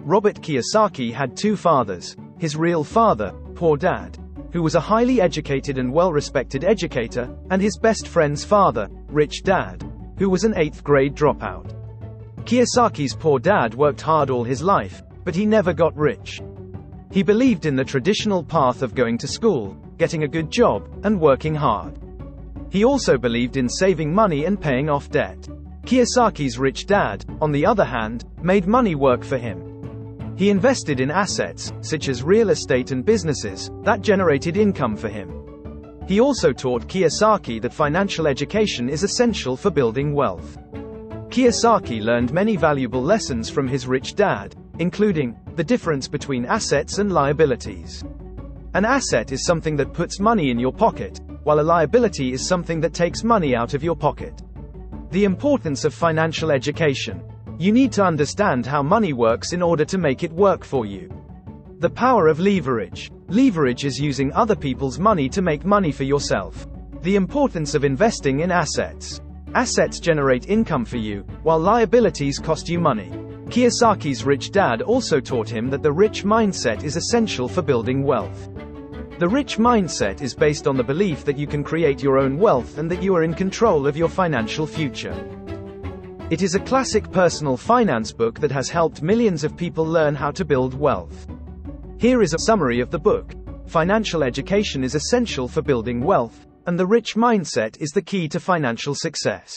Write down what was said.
Robert Kiyosaki had two fathers: his real father, Poor Dad, who was a highly educated and well-respected educator, and his best friend's father, Rich Dad, who was an 8th grade dropout. Kiyosaki's poor dad worked hard all his life, but he never got rich. He believed in the traditional path of going to school, getting a good job, and working hard. He also believed in saving money and paying off debt. Kiyosaki's rich dad, on the other hand, made money work for him. He invested in assets, such as real estate and businesses, that generated income for him. He also taught Kiyosaki that financial education is essential for building wealth. Kiyosaki learned many valuable lessons from his rich dad, including the difference between assets and liabilities. An asset is something that puts money in your pocket, while a liability is something that takes money out of your pocket. The importance of financial education. You need to understand how money works in order to make it work for you. The power of leverage. Leverage is using other people's money to make money for yourself. The importance of investing in assets. Assets generate income for you, while liabilities cost you money. Kiyosaki's rich dad also taught him that the rich mindset is essential for building wealth. The rich mindset is based on the belief that you can create your own wealth and that you are in control of your financial future. It is a classic personal finance book that has helped millions of people learn how to build wealth. Here is a summary of the book. Financial education is essential for building wealth, and the rich mindset is the key to financial success.